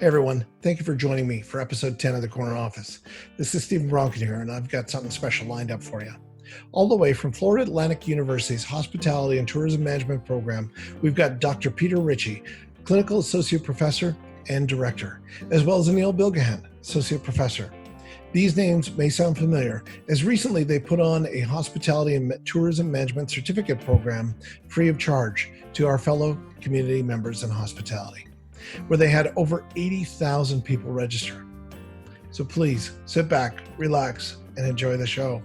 Hey everyone, thank you for joining me for episode 10 of the Corner Office. This is Steven Bronken here, and I've got something special lined up for you. All the way from Florida Atlantic University's Hospitality and Tourism Management program, we've got Dr. Peter Ricci, Clinical Associate Professor and Director, as well as Anil Bilgihan, Associate Professor. These names may sound familiar, as recently they put on a Hospitality and Tourism Management Certificate program free of charge to our fellow community members in hospitality, where they had over 80,000 people register. So please sit back, relax, and enjoy the show.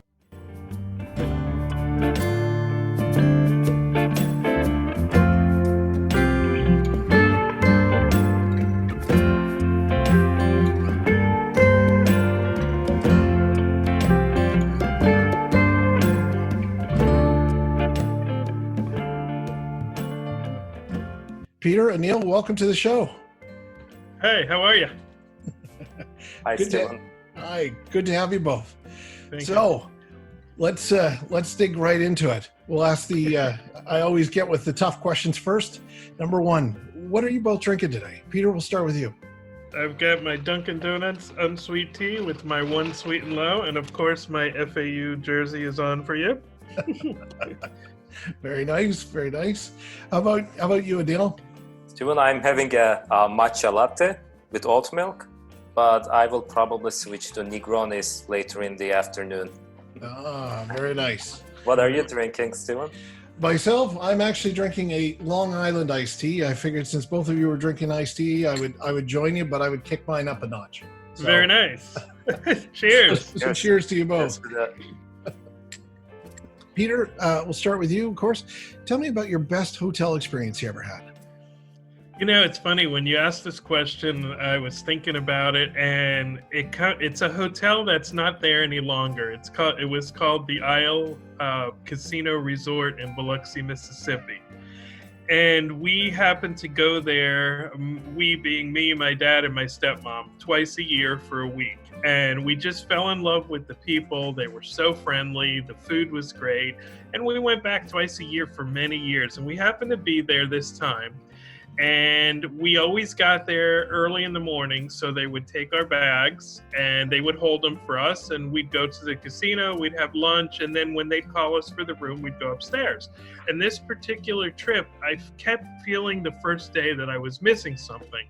Peter, Anil, welcome to the show. Hey, how are you? Hi, Steven. Hi, good to have you both. Thank you. Let's dig right into it. We'll ask I always get with the tough questions first. Number one, what are you both drinking today? Peter, we'll start with you. I've got my Dunkin' Donuts unsweet tea with my one sweet and low, and of course my FAU jersey is on for you. Very nice, very nice. How about you, Anil? Steven, I'm having a matcha latte with oat milk, but I will probably switch to Negronis later in the afternoon. Ah, very nice. What are you drinking, Steven? Myself, I'm actually drinking a Long Island iced tea. I figured since both of you were drinking iced tea, I would join you, but I would kick mine up a notch. So, Very nice. Cheers. So cheers to you both. Yes, Peter, we'll start with you, of course. Tell me about your best hotel experience you ever had. You know, it's funny, when you asked this question, I was thinking about it, and it's a hotel that's not there any longer. It was called the Isle Casino Resort in Biloxi, Mississippi. And we happened to go there, we being me, my dad, and my stepmom, twice a year for a week. And we just fell in love with the people. They were so friendly. The food was great. And we went back twice a year for many years. And we happened to be there this time. And we always got there early in the morning, so they would take our bags and they would hold them for us, and we'd go to the casino, we'd have lunch, and then when they'd call us for the room, we'd go upstairs. And this particular trip, I kept feeling the first day that I was missing something,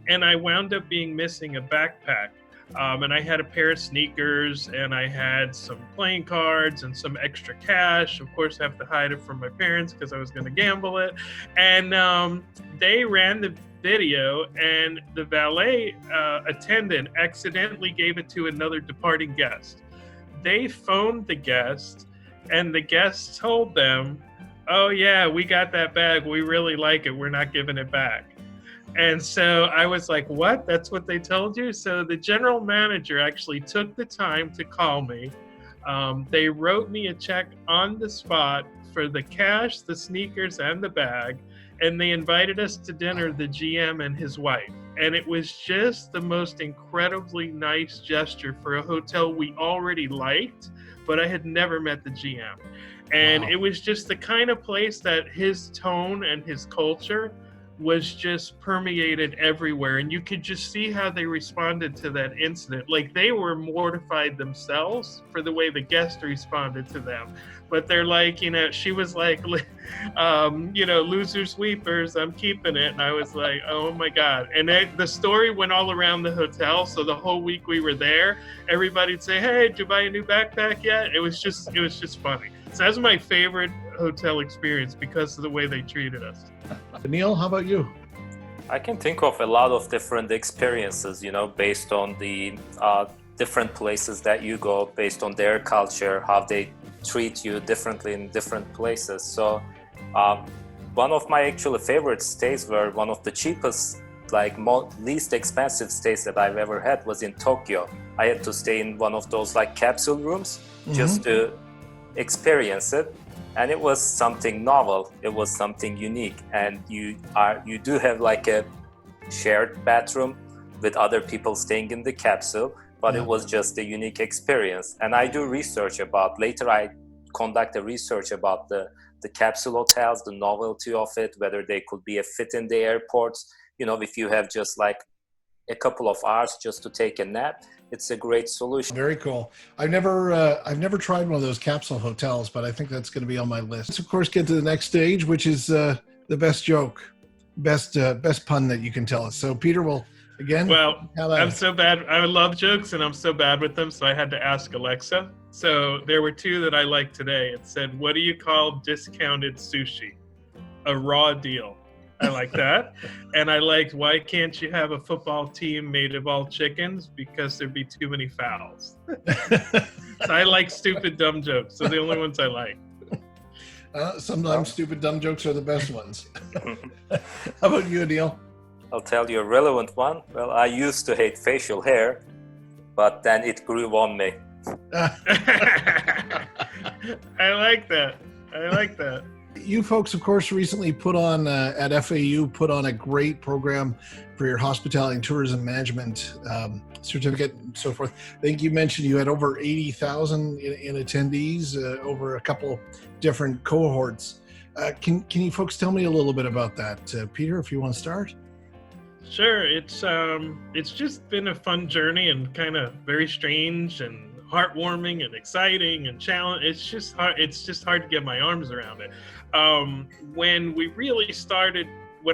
and I wound up being missing a backpack. And I had a pair of sneakers, and I had some playing cards and some extra cash. Of course, I have to hide it from my parents because I was going to gamble it. And they ran the video, and the valet attendant accidentally gave it to another departing guest. They phoned the guest, and the guest told them, "Oh yeah, we got that bag. We really like it. We're not giving it back." And so I was like, what? That's what they told you? So the general manager actually took the time to call me. They wrote me a check on the spot for the cash, the sneakers, and the bag. And they invited us to dinner, the GM and his wife. And it was just the most incredibly nice gesture for a hotel we already liked, but I had never met the GM. And It was just the kind of place that his tone and his culture was just permeated everywhere, and you could just see how they responded to that incident. Like, they were mortified themselves for the way the guest responded to them, but they're like, she was like, losers weepers, I'm keeping it. And I was like, oh my God. And the story went all around the hotel, so the whole week we were there, everybody'd say, hey, did you buy a new backpack yet? It was just funny. So that's my favorite hotel experience because of the way they treated us. Neil, how about you? I can think of a lot of different experiences, based on the different places that you go, based on their culture, how they treat you differently in different places. So one of my actually favorite stays were one of the cheapest, least expensive stays that I've ever had was in Tokyo. I had to stay in one of those capsule rooms just to experience it. And it was something novel. It was something unique. And you do have a shared bathroom with other people staying in the capsule, but it was just a unique experience. And I do research later I conduct a research about the capsule hotels, the novelty of it, whether they could be a fit in the airports. If you have just a couple of hours just to take a nap, it's a great solution. Very cool. I've never tried one of those capsule hotels, but I think that's going to be on my list. Let's of course get to the next stage, which is the best joke, best pun that you can tell us. So Peter will again. Well, I'm so bad. I love jokes and I'm so bad with them. So I had to ask Alexa. So there were two that I liked today. It said, "What do you call discounted sushi?" A raw deal. I like that. And I liked, "Why can't you have a football team made of all chickens? Because there'd be too many fouls." So I like stupid, dumb jokes. So the only ones I like. Sometimes stupid, dumb jokes are the best ones. How about you, Anil? I'll tell you a relevant one. Well, I used to hate facial hair, but then it grew on me. I like that. I like that. You folks, of course, recently put on at FAU a great program for your hospitality and tourism management certificate and so forth. I think you mentioned you had over 80,000 in attendees over a couple different cohorts. Can you folks tell me a little bit about that? Peter, if you want to start. Sure. It's just been a fun journey and kind of very strange and heartwarming and exciting and challenge. It's just hard to get my arms around it. When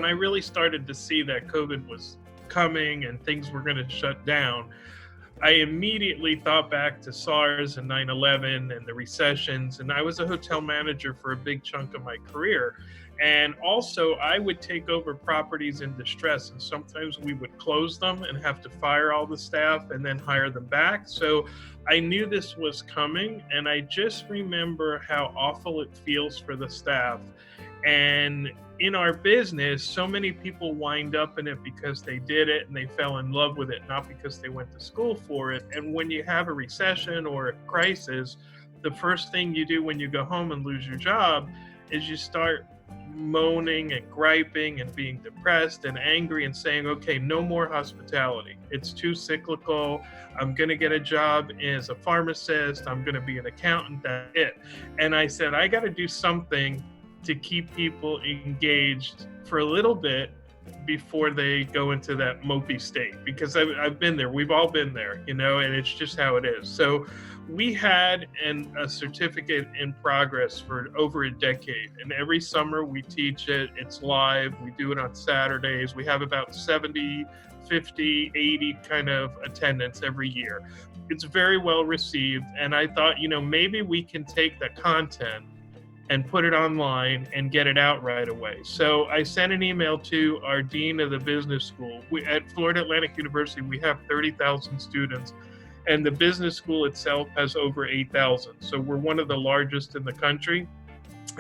I really started to see that COVID was coming and things were going to shut down, I immediately thought back to SARS and 9/11 and the recessions. And I was a hotel manager for a big chunk of my career. And also I would take over properties in distress, and sometimes we would close them and have to fire all the staff and then hire them back. So I knew this was coming, and I just remember how awful it feels for the staff. And in our business, so many people wind up in it because they did it and they fell in love with it, not because they went to school for it. And when you have a recession or a crisis, the first thing you do when you go home and lose your job is you start moaning and griping and being depressed and angry and saying, okay, no more hospitality. It's too cyclical. I'm going to get a job as a pharmacist. I'm going to be an accountant. That's it. And I said, I got to do something to keep people engaged for a little bit before they go into that mopey state, because I've been there. We've all been there, and it's just how it is. So we had a certificate in progress for over a decade, and every summer we teach it. It's live. We do it on Saturdays. We have about 70, 50, 80 kind of attendance every year. It's very well received, and I thought, maybe we can take the content and put it online and get it out right away. So I sent an email to our dean of the business school. At Florida Atlantic University, we have 30,000 students, and the business school itself has over 8,000. So we're one of the largest in the country,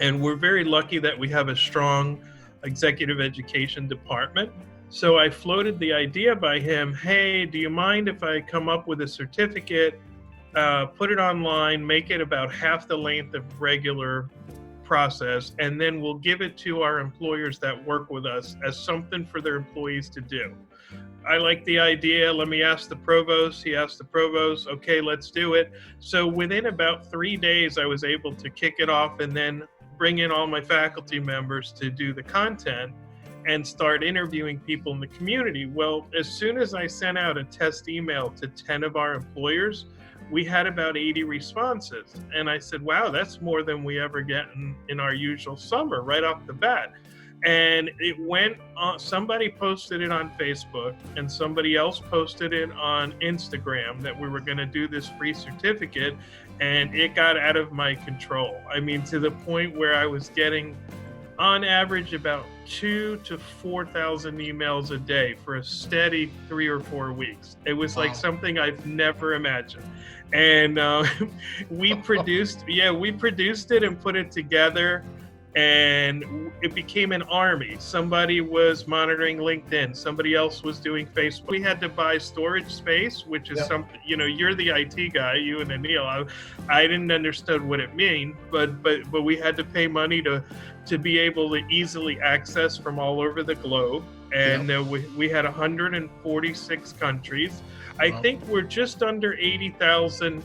and we're very lucky that we have a strong executive education department. So I floated the idea by him, hey, do you mind if I come up with a certificate, put it online, make it about half the length of regular process, and then we'll give it to our employers that work with us as something for their employees to do. I like the idea. Let me ask the provost. He asked the provost, okay, let's do it. So within about 3 days, I was able to kick it off and then bring in all my faculty members to do the content and start interviewing people in the community. Well, as soon as I sent out a test email to 10 of our employers, we had about 80 responses. And I said, wow, that's more than we ever get in our usual summer right off the bat. And it went on, somebody posted it on Facebook and somebody else posted it on Instagram that we were going to do this free certificate, and it got out of my control. I mean, to the point where I was getting on average about 2,000 to 4,000 emails a day for a steady 3 or 4 weeks. It was like something I've never imagined. And we produced it and put it together, and it became an army. Somebody was monitoring LinkedIn, somebody else was doing Facebook. We had to buy storage space, which is something, you're the IT guy, you and Anil. I didn't understand what it meant, but we had to pay money to be able to easily access from all over the globe. And we had 146 countries. I think we're just under 80,000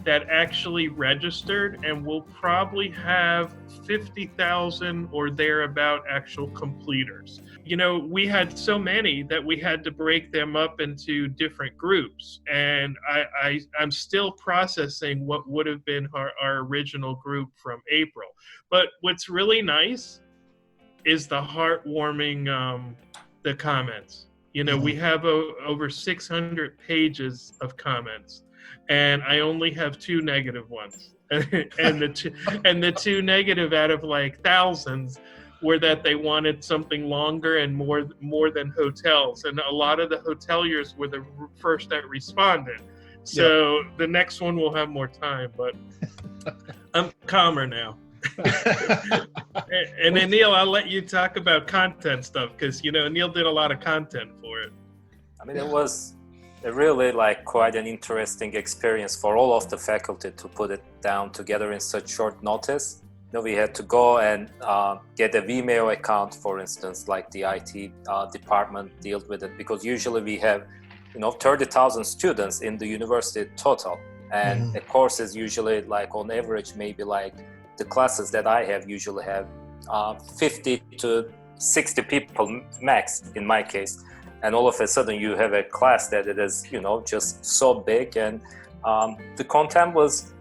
that actually registered, and we'll probably have 50,000 or thereabout actual completers. You know, we had so many that we had to break them up into different groups, and I'm still processing what would have been our original group from April. But what's really nice is the heartwarming, the comments. You know, we have over 600 pages of comments, and I only have 2 negative ones. and the two negative out of like thousands were that they wanted something longer and more than hotels. And a lot of the hoteliers were the first that responded. So the next one will have more time, but I'm calmer now. And then Neil, I'll let you talk about content stuff, because, you know, Neil did a lot of content for it. I mean, it was really like quite an interesting experience for all of the faculty to put it down together in such short notice. You know, we had to go and get a Vimeo account, for instance, like the IT department dealt with it, because usually we have, you know, 30,000 students in the university total, and a course is usually like on average maybe like the classes that I have usually have 50 to 60 people max in my case. And all of a sudden you have a class that it is, you know, just so big. And the content was,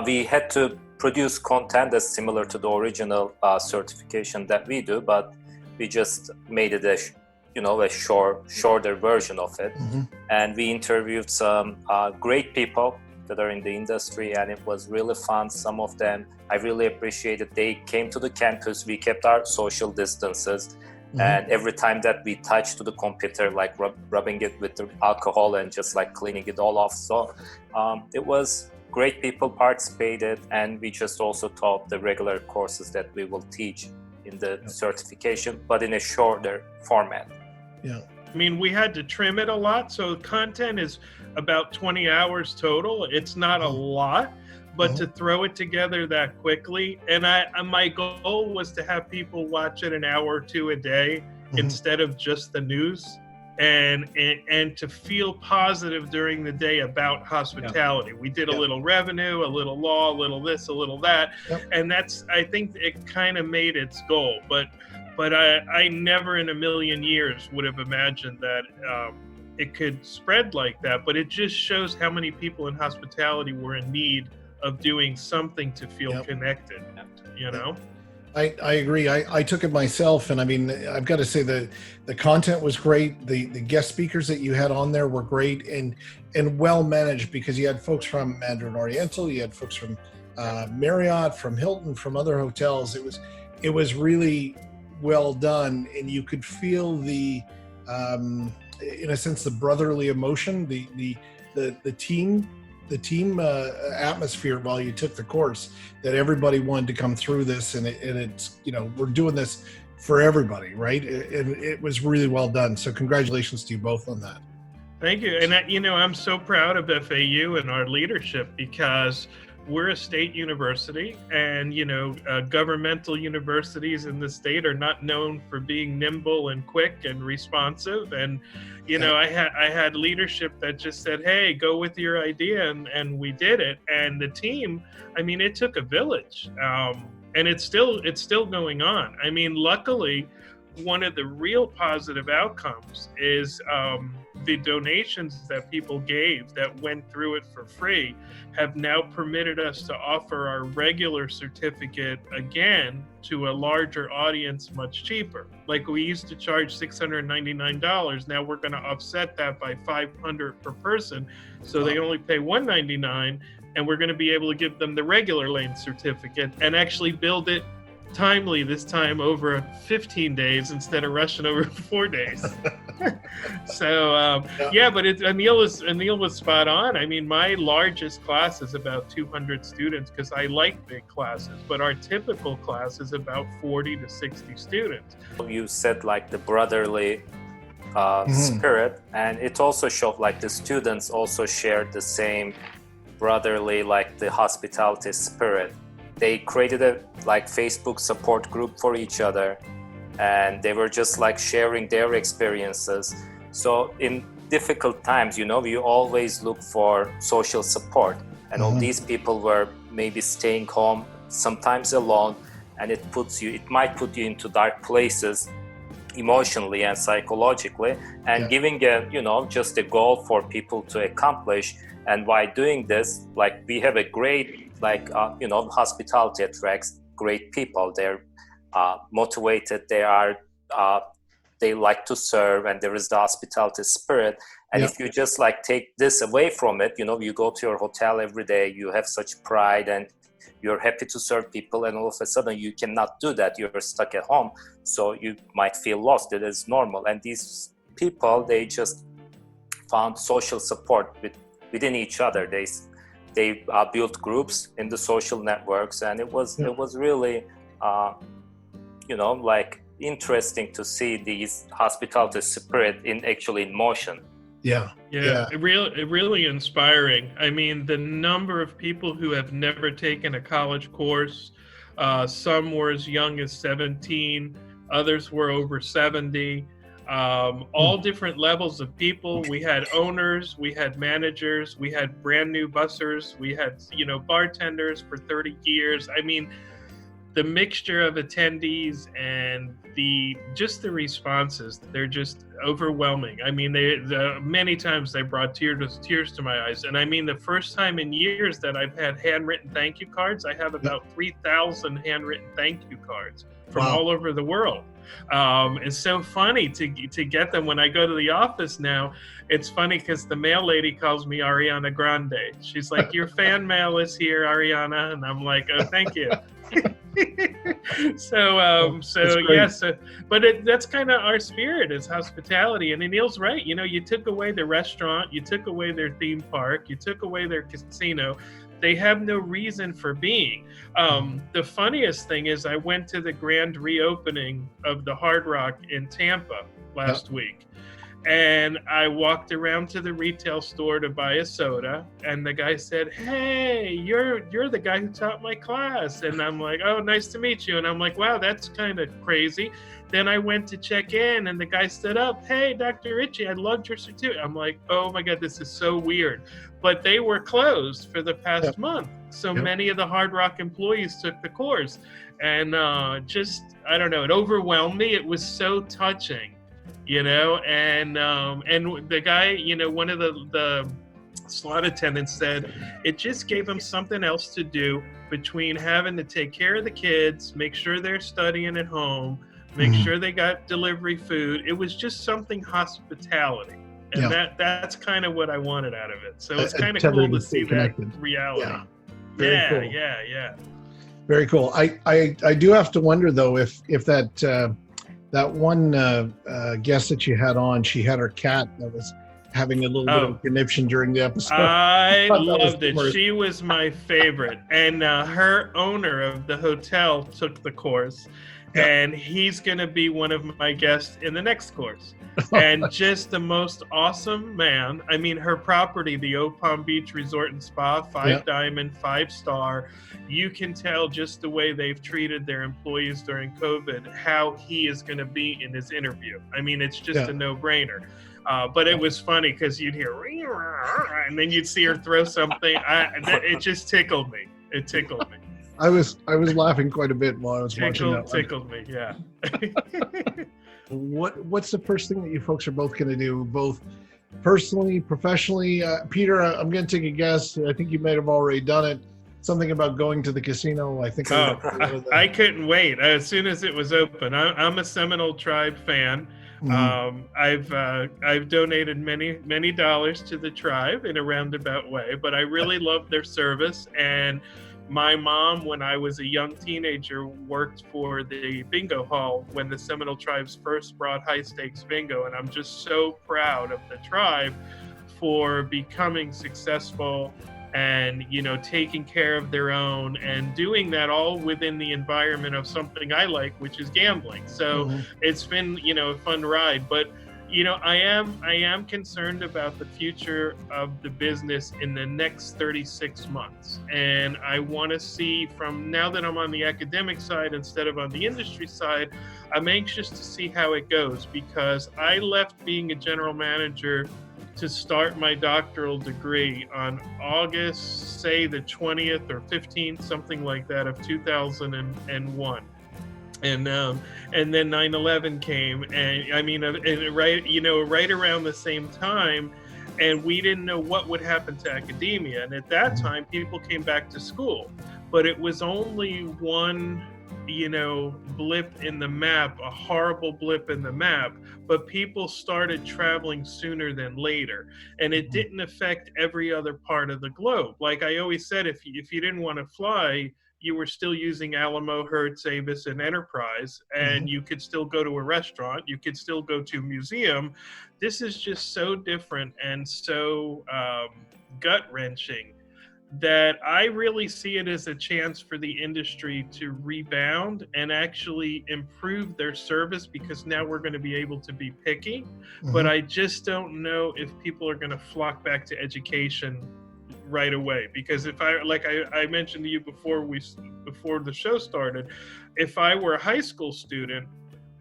we had to produce content that's similar to the original certification that we do, but we just made it a shorter version of it. And we interviewed some great people that are in the industry, and it was really fun. Some of them I really appreciated. They came to the campus. We kept our social distances, and every time that we touched to the computer, like rubbing it with the alcohol and just like cleaning it all off. So it was great. People participated, and we just also taught the regular courses that we will teach in the certification, but in a shorter format. I mean, we had to trim it a lot, so content is about 20 hours total. It's not a lot, but to throw it together that quickly, and my goal was to have people watch it an hour or two a day instead of just the news, and to feel positive during the day about hospitality. We did a little revenue, a little law, a little this, a little that, and I think it kind of made its goal. But I never in a million years would have imagined that it could spread like that. But it just shows how many people in hospitality were in need of doing something to feel connected, you know? I agree. I took it myself, and I mean, I've got to say the content was great. The guest speakers that you had on there were great and well managed, because you had folks from Mandarin Oriental, you had folks from Marriott, from Hilton, from other hotels. It was really well done, and you could feel the in a sense the brotherly emotion, the team atmosphere while you took the course, that everybody wanted to come through this, and it's, you know, we're doing this for everybody, right? And it was really well done. So congratulations to you both on that. Thank you. And you know, I'm so proud of FAU and our leadership, because we're a state university, and, you know, governmental universities in the state are not known for being nimble and quick and responsive. And, you know, I had leadership that just said, hey, go with your idea. And we did it. And the team, I mean, it took a village, and it's still going on. I mean, luckily, one of the real positive outcomes is the donations that people gave that went through it for free have now permitted us to offer our regular certificate again to a larger audience much cheaper. Like, we used to charge $699. Now we're going to offset that by $500 per person, so they only pay $199, and we're going to be able to give them the regular length certificate and actually build it timely this time over 15 days instead of rushing over 4 days. So but Anil was spot on. I mean, my largest class is about 200 students, because I like big classes, but our typical class is about 40 to 60 students. You said like the brotherly spirit, and it also showed like the students also shared the same brotherly, like the hospitality spirit. They created a like Facebook support group for each other, and they were just like sharing their experiences. So in difficult times, you know, we always look for social support. and all these people were maybe staying home, sometimes alone, and it might put you into dark places emotionally and psychologically, and giving just a goal for people to accomplish. And by doing this, like, we have a great, hospitality attracts great people. They're motivated, they like to serve, and there is the hospitality spirit. And if you just like take this away from it, you go to your hotel every day, you have such pride and you're happy to serve people, and all of a sudden you cannot do that. You're stuck at home, so you might feel lost. It is normal. And these people, they just found social support within each other. They built groups in the social networks, and it was really interesting to see these hospitality spirit in motion. Yeah. Really inspiring. I mean, the number of people who have never taken a college course, some were as young as 17, others were over 70, all different levels of people. We had owners, we had managers, we had brand new bussers, we had, bartenders for 30 years. I mean, the mixture of attendees and the responses, they're just overwhelming. I mean, many times they brought tears to my eyes. And I mean, the first time in years that I've had handwritten thank you cards, I have about 3,000 handwritten thank you cards from all over the world. It's so funny to get them when I go to the office now. It's funny because the mail lady calls me Ariana Grande. She's like, your fan mail is here, Ariana. And I'm like, oh, thank you. But that's kind of our spirit, is hospitality. And Anil's right. You took away the restaurant, you took away their theme park, you took away their casino. They have no reason for being. The funniest thing is I went to the grand reopening of the Hard Rock in Tampa last week. And I walked around to the retail store to buy a soda, and the guy said, "Hey, you're the guy who taught my class." And I'm like, "Oh, nice to meet you." And I'm like, "Wow, that's kind of crazy." Then I went to check in, and the guy stood up, "Hey, Dr. Ricci, I loved your certificate." I'm like, "Oh my God, this is so weird." But they were closed for the past month. So many of the Hard Rock employees took the course. And I don't know, it overwhelmed me. It was so touching. And the guy, one of the slot attendants said it just gave him something else to do between having to take care of the kids, make sure they're studying at home, make sure they got delivery food. It was just something hospitality. And that's kind of what I wanted out of it. So it's kind of cool to see that reality. Yeah. Very cool. Yeah. Very cool. I do have to wonder though, if that one guest that you had on, she had her cat that was having a little bit of conniption during the episode. I loved it. She was my favorite. And her owner of the hotel took the course. And he's going to be one of my guests in the next course. And just the most awesome man. I mean, her property, the Oak Palm Beach Resort and Spa, 5-diamond, 5-star. You can tell just the way they've treated their employees during COVID, how he is going to be in his interview. I mean, it's just a no-brainer. But it was funny because you'd hear, and then you'd see her throw something. It just tickled me. It tickled me. I was laughing quite a bit while I was watching that. Tickled me, yeah. What's the first thing that you folks are both going to do, both personally, professionally? Peter, I'm going to take a guess. I think you might have already done it. Something about going to the casino. I think. I couldn't wait. As soon as it was open, I'm a Seminole Tribe fan. I've donated many dollars to the tribe in a roundabout way, but I really love their service. And my mom, when I was a young teenager, worked for the bingo hall when the Seminole Tribes first brought high stakes bingo. And I'm just so proud of the tribe for becoming successful and, taking care of their own and doing that all within the environment of something I like, which is gambling. So it's been, a fun ride. But, I am concerned about the future of the business in the next 36 months. And I want to see, from now that I'm on the academic side instead of on the industry side, I'm anxious to see how it goes, because I left being a general manager to start my doctoral degree on August, say the 20th or 15th, something like that, of 2001. And then 9/11 came, and I mean, right around the same time, and we didn't know what would happen to academia. And at that time, people came back to school, but it was only one, blip in the map, a horrible blip in the map, but people started traveling sooner than later, and it didn't affect every other part of the globe. Like I always said, if you didn't want to fly, you were still using Alamo, Hertz, Avis, and Enterprise, and you could still go to a restaurant, you could still go to a museum. This is just so different and so gut-wrenching that I really see it as a chance for the industry to rebound and actually improve their service, because now we're going to be able to be picky. But I just don't know if people are going to flock back to education right away, because if I mentioned to you before the show started, if I were a high school student,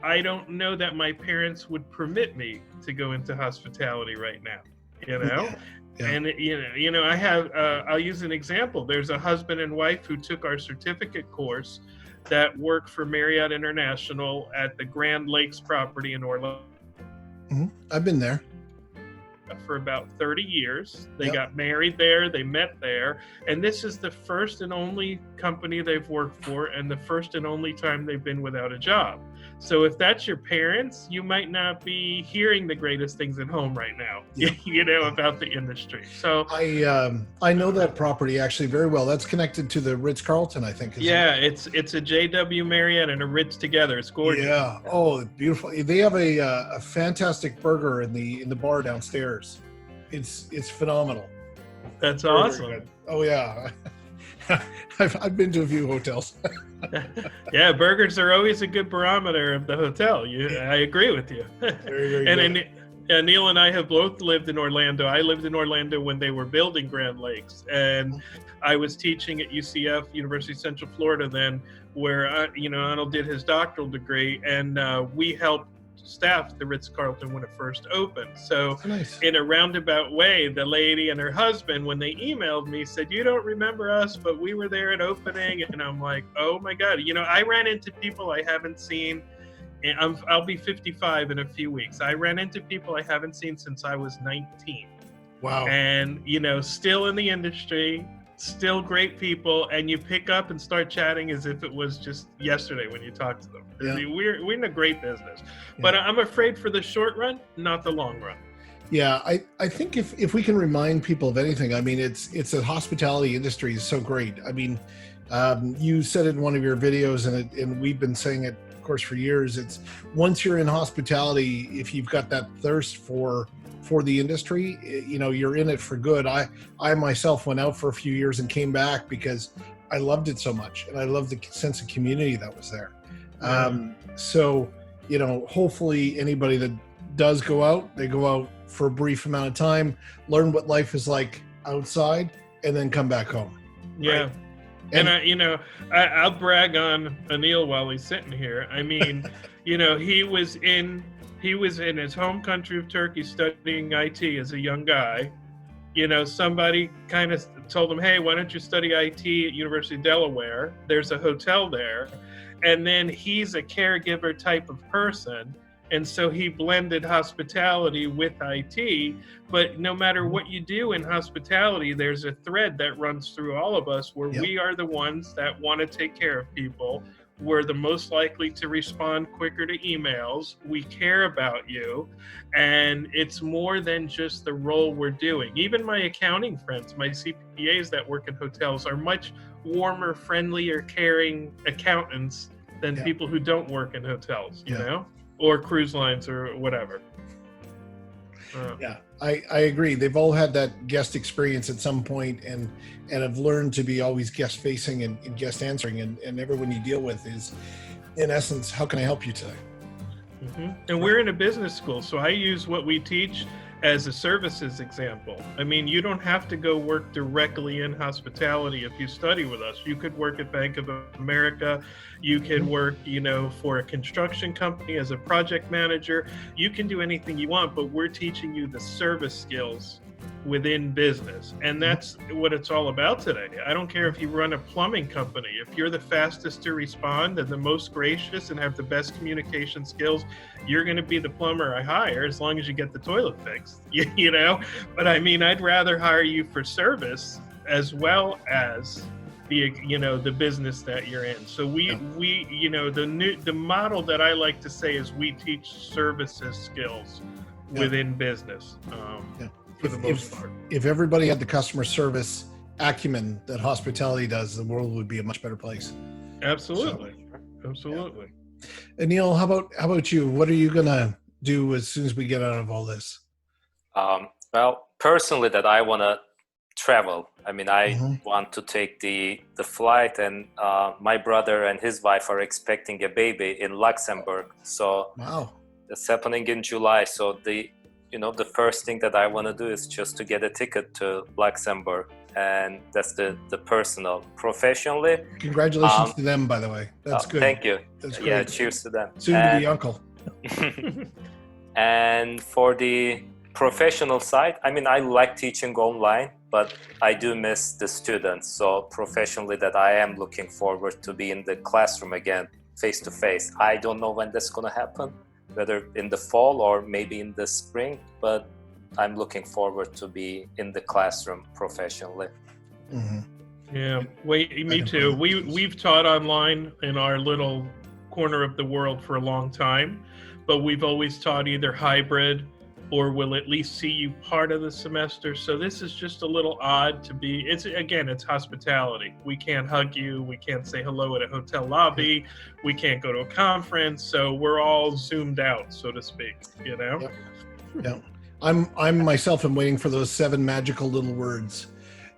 I don't know that my parents would permit me to go into hospitality right now, Yeah. And I have I'll use an example. There's a husband and wife who took our certificate course that work for Marriott International at the Grand Lakes property in Orlando. I've been there For about 30 years. They got married there, they met there, and this is the first and only company they've worked for, and the first and only time they've been without a job. So if that's your parents, you might not be hearing the greatest things at home right now, about the industry. So I know that property actually very well. That's connected to the Ritz-Carlton, I think. It's a JW Marriott and a Ritz together. It's gorgeous. Yeah. Oh, beautiful. They have a fantastic burger in the bar downstairs. It's phenomenal. That's very, awesome. very good. Oh yeah. I've been to a few hotels. Yeah, burgers are always a good barometer of the hotel. I agree with you. Very, very and Neil and I have both lived in Orlando. I lived in Orlando when they were building Grand Lakes, and I was teaching at UCF, University of Central Florida then, where Arnold did his doctoral degree, and we helped staff the Ritz-Carlton when it first opened. So nice. In a roundabout way, the lady and her husband, when they emailed me, said, "You don't remember us, but we were there at opening." And I'm like, oh my God. I ran into people I haven't seen, and I'll be 55 in a few weeks. I ran into people I haven't seen since I was 19. Wow. And, still in the industry, still great people, and you pick up and start chatting as if it was just yesterday when you talk to them. Yeah. We're in a great business, but I'm afraid for the short run, not the long run. Yeah, I think if we can remind people of anything, I mean, it's the hospitality industry is so great. I mean, you said it in one of your videos, and we've been saying it, of course, for years. It's once you're in hospitality, if you've got that thirst for the industry, you're in it for good. I myself went out for a few years and came back because I loved it so much, and I loved the sense of community that was there. So, hopefully anybody that does go out, they go out for a brief amount of time, learn what life is like outside, and then come back home. Yeah. Right? And I'll brag on Anil while he's sitting here. I mean, he was in his home country of Turkey studying IT as a young guy. Somebody kind of told him, "Hey, why don't you study IT at University of Delaware? There's a hotel there." And then he's a caregiver type of person. And so he blended hospitality with IT. But no matter what you do in hospitality, there's a thread that runs through all of us where we are the ones that want to take care of people. We're the most likely to respond quicker to emails. We care about you. And it's more than just the role we're doing. Even my accounting friends, my CPAs that work in hotels are much warmer, friendlier, caring accountants than people who don't work in hotels, or cruise lines or whatever. I agree. They've all had that guest experience at some point and have learned to be always guest facing and guest answering, and everyone you deal with is, in essence, how can I help you today? And we're in a business school, so I use what we teach as a services example. I mean, you don't have to go work directly in hospitality if you study with us. You could work at Bank of America. You could work, for a construction company as a project manager. You can do anything you want, but we're teaching you the service skills within business. And that's what it's all about today. I don't care if you run a plumbing company. If you're the fastest to respond and the most gracious and have the best communication skills, you're going to be the plumber I hire as long as you get the toilet fixed, But I mean, I'd rather hire you for service as well as the business that you're in. So the model that I like to say is we teach services skills within business. For the most part. If everybody had the customer service acumen that hospitality does, the world would be a much better place. Absolutely. Absolutely. Anil, how about you? What are you gonna do as soon as we get out of all this? Well, personally, that I want to travel. I mean, I want to take the flight, and my brother and his wife are expecting a baby in Luxembourg. So wow, it's happening in July. So the first thing that I want to do is just to get a ticket to Luxembourg, and that's the personal. Professionally, congratulations to them, by the way. That's good. Thank you. That's great. Yeah, cheers to them. Soon to be uncle. And for the professional side, I mean, I like teaching online, but I do miss the students. So professionally, that I am looking forward to be in the classroom again, face to face. I don't know when that's going to happen, whether in the fall or maybe in the spring, but I'm looking forward to be in the classroom professionally. Yeah, me too. We've taught online in our little corner of the world for a long time, but we've always taught either hybrid or we'll at least see you part of the semester. So this is just a little odd to be, it's hospitality. We can't hug you. We can't say hello at a hotel lobby. We can't go to a conference. So we're all zoomed out, so to speak, Yep. Yeah. I'm myself am waiting for those 7 magical little words.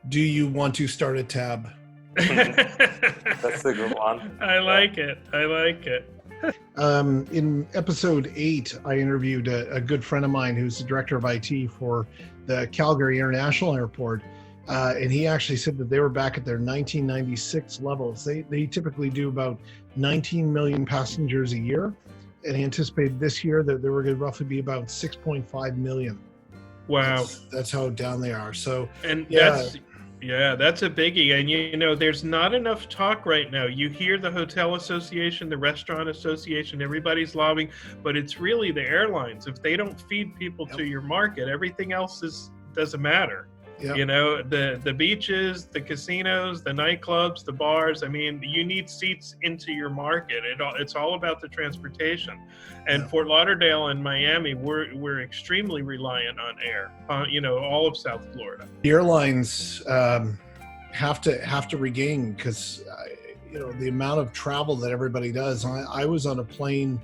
Do you want to start a tab? That's a good one. I like it. In episode 8, I interviewed a good friend of mine who's the director of IT for the Calgary International Airport. And he actually said that they were back at their 1996 levels. They typically do about 19 million passengers a year. And he anticipated this year that there were going to roughly be about 6.5 million. Wow. That's how down they are. So, that's a biggie. And there's not enough talk right now. You hear the hotel association, the restaurant association, everybody's lobbying, but it's really the airlines. If they don't feed people to your market, everything else doesn't matter. Yep. The beaches, the casinos, the nightclubs, the bars. I mean, you need seats into your market. It's all about the transportation. And Fort Lauderdale and Miami, we're extremely reliant on air. All of South Florida. The airlines have to regain because the amount of travel that everybody does. I was on a plane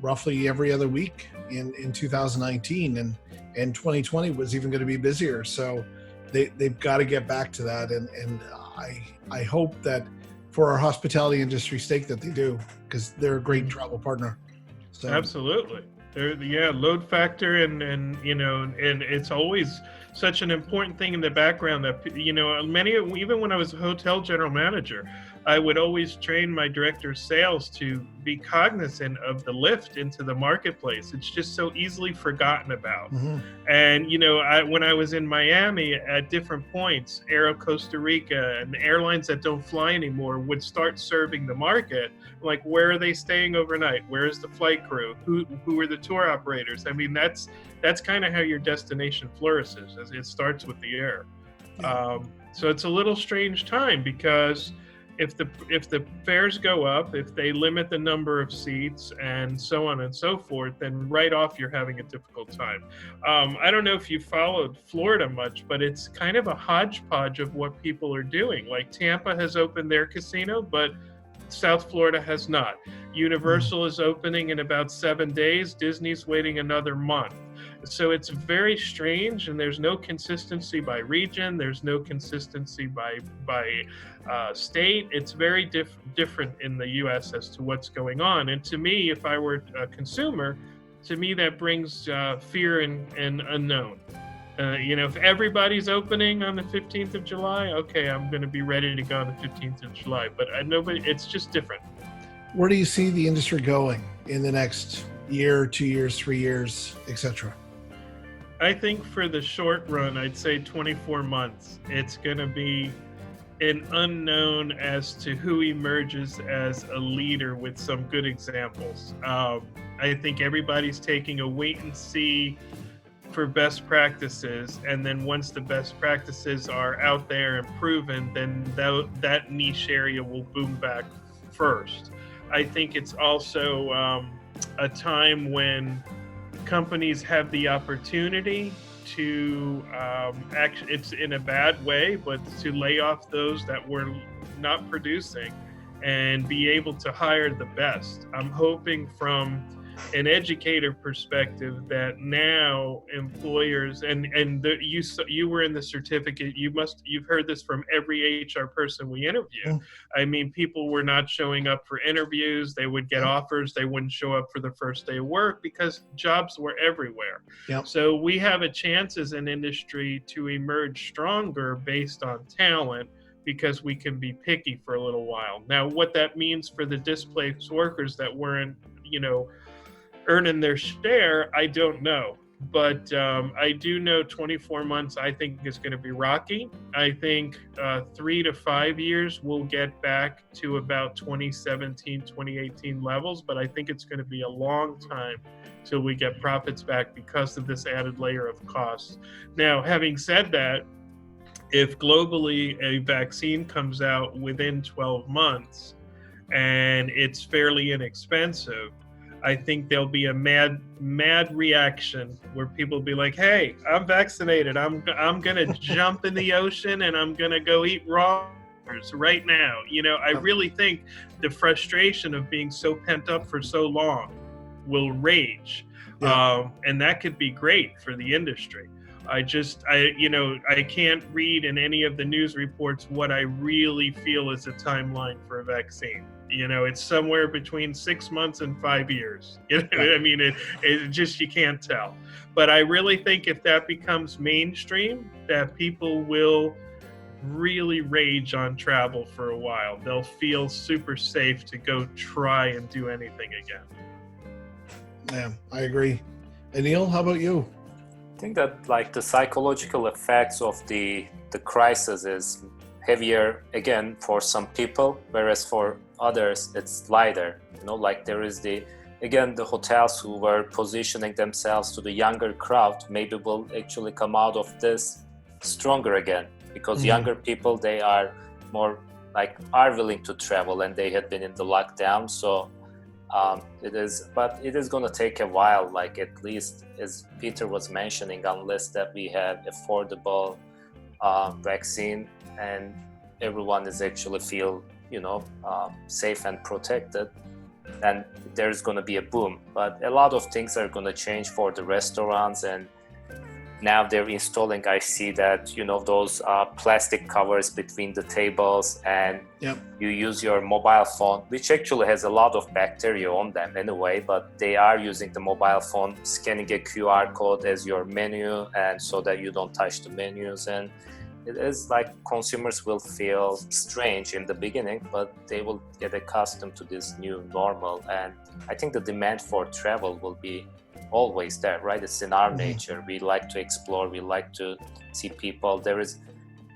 roughly every other week in 2019, and 2020 was even going to be busier. So they've got to get back to that. And I hope that for our hospitality industry's sake that they do, because they're a great travel partner. So. Absolutely. Load factor and it's always such an important thing in the background that, even when I was a hotel general manager, I would always train my director of sales to be cognizant of the lift into the marketplace. It's just so easily forgotten about. And, when I was in Miami at different points, Aero Costa Rica and the airlines that don't fly anymore would start serving the market. Like, where are they staying overnight? Where is the flight crew? Who are the tour operators? I mean, that's kind of how your destination flourishes. As it starts with the air. So it's a little strange time because if the fares go up, if they limit the number of seats and so on and so forth, then right off you're having a difficult time. I don't know if you followed Florida much, but it's kind of a hodgepodge of what people are doing. Like Tampa has opened their casino, but South Florida has not. Universal is opening in about 7 days. Disney's waiting another month. So it's very strange, and there's no consistency by region. There's no consistency by state. It's very different in the U.S. as to what's going on. And to me, if I were a consumer, to me, that brings fear and unknown. If everybody's opening on the 15th of July, okay, I'm going to be ready to go on the 15th of July. But nobody, it's just different. Where do you see the industry going in the next year, 2 years, 3 years, etc.? I think for the short run, I'd say 24 months. It's going to be an unknown as to who emerges as a leader with some good examples. I think everybody's taking a wait and see for best practices, and then once the best practices are out there and proven, then that niche area will boom back first. I think it's also a time when companies have the opportunity to it's in a bad way, but to lay off those that were not producing and be able to hire the best. I'm hoping from an educator perspective that now employers you were in the certificate, you've heard this from every HR person we interview. I mean, people were not showing up for interviews, they would get offers, they wouldn't show up for the first day of work because jobs were everywhere. So we have a chance as an industry to emerge stronger based on talent, because we can be picky for a little while. Now, what that means for the displaced workers that weren't, earning their share, I don't know. But I do know 24 months, I think, is going to be rocky. I think 3 to 5 years we'll get back to about 2017, 2018 levels, but I think it's going to be a long time till we get profits back because of this added layer of costs. Now, having said that, if globally a vaccine comes out within 12 months and it's fairly inexpensive, I think there'll be a mad reaction where people will be like, hey, I'm vaccinated. I'm going to jump in the ocean and I'm going to go eat raw right now. I really think the frustration of being so pent up for so long will rage. And that could be great for the industry. I can't read in any of the news reports what I really feel is a timeline for a vaccine. It's somewhere between 6 months and 5 years. I mean, it just, you can't tell. But I really think if that becomes mainstream, that people will really rage on travel for a while. They'll feel super safe to go try and do anything again. Yeah, I agree. Anil, how about you? I think that the psychological effects of the crisis is heavier again for some people, whereas for others it's lighter. There is the hotels who were positioning themselves to the younger crowd maybe will actually come out of this stronger again, because younger people, they are more are willing to travel and they had been in the lockdown. So it is going to take a while, at least as Peter was mentioning, unless that we have affordable vaccine and everyone is actually feel safe and protected, then there's going to be a boom. But a lot of things are going to change for the restaurants, and now they're installing, I see that, those plastic covers between the tables, and you use your mobile phone, which actually has a lot of bacteria on them anyway, but they are using the mobile phone, scanning a QR code as your menu, and so that you don't touch the menus. And it is consumers will feel strange in the beginning, but they will get accustomed to this new normal. And I think the demand for travel will be always there, right? It's in our nature. We like to explore, we like to see people.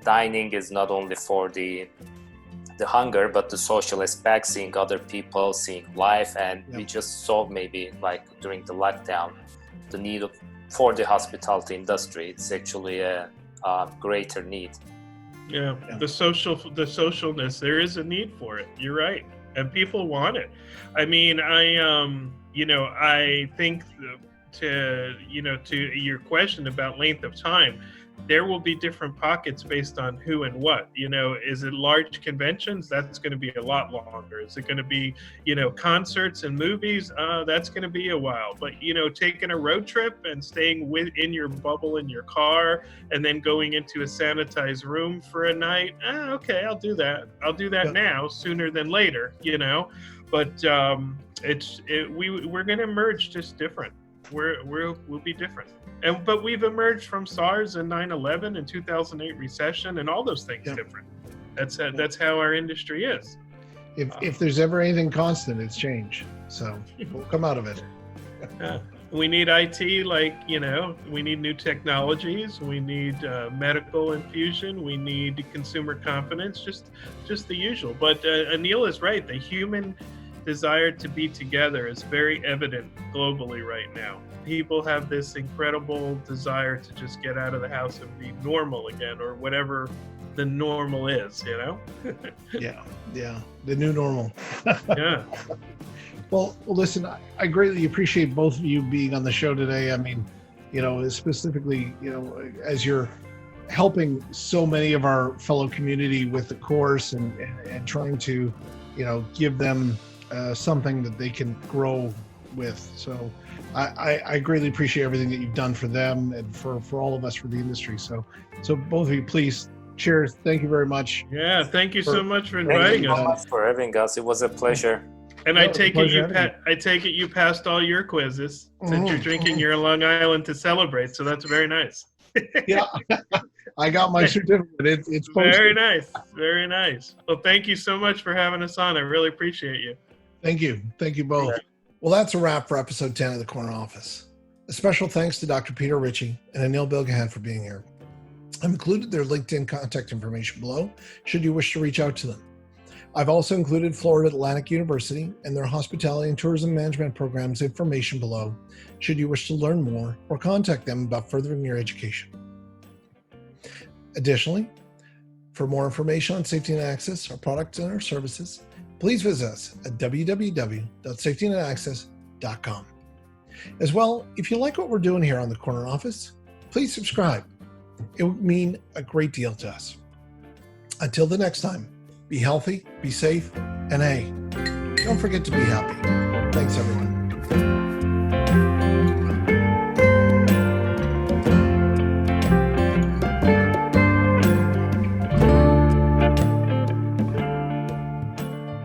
Dining is not only for the hunger, but the social aspect, seeing other people, seeing life. And we just saw maybe during the lockdown, the need for the hospitality industry. It's actually a greater need. The socialness, there is a need for it. You're right, and people want it. I mean, I think to your question about length of time, there will be different pockets based on who and what. Is it large conventions? That's going to be a lot longer. Is it going to be, concerts and movies? That's going to be a while. But, taking a road trip and staying in your bubble in your car and then going into a sanitized room for a night, okay, I'll do that. I'll do that now sooner than later, But we're going to emerge just different. we'll be different. But we've emerged from SARS and 9/11 and 2008 recession and all those things different. That's how our industry is. If there's ever anything constant, it's change. So we'll come out of it. We need IT, like, we need new technologies. We need medical infusion. We need consumer confidence, just the usual. But Anil is right. The human desire to be together is very evident globally right now. People have this incredible desire to just get out of the house and be normal again, or whatever the normal is, Yeah. The new normal. Yeah. Well, listen, I greatly appreciate both of you being on the show today. I mean, specifically, as you're helping so many of our fellow community with the course and trying to, give them something that they can grow with. So I greatly appreciate everything that you've done for them and for all of us for the industry. So both of you, please, cheers. Thank you very much. Yeah, thank you so much for inviting us. Thank you so much for having us. It was a pleasure. And I take it you passed all your quizzes since you're drinking your Long Island to celebrate. So that's very nice. Yeah, I got my certificate. It's posted. Very nice. Very nice. Well, thank you so much for having us on. I really appreciate you. Thank you. Thank you both. Well, that's a wrap for episode 10 of the Corner Office. A special thanks to Dr. Peter Ricci and Anil Bilgihan for being here. I've included their LinkedIn contact information below, should you wish to reach out to them. I've also included Florida Atlantic University and their hospitality and tourism management programs information below, should you wish to learn more or contact them about furthering your education. Additionally, for more information on Safety NetAccess, our products and our services, please visit us at www.safetynetaccess.com. As well, if you like what we're doing here on the Corner Office, please subscribe. It would mean a great deal to us. Until the next time, be healthy, be safe, and hey, don't forget to be happy. Thanks, everyone.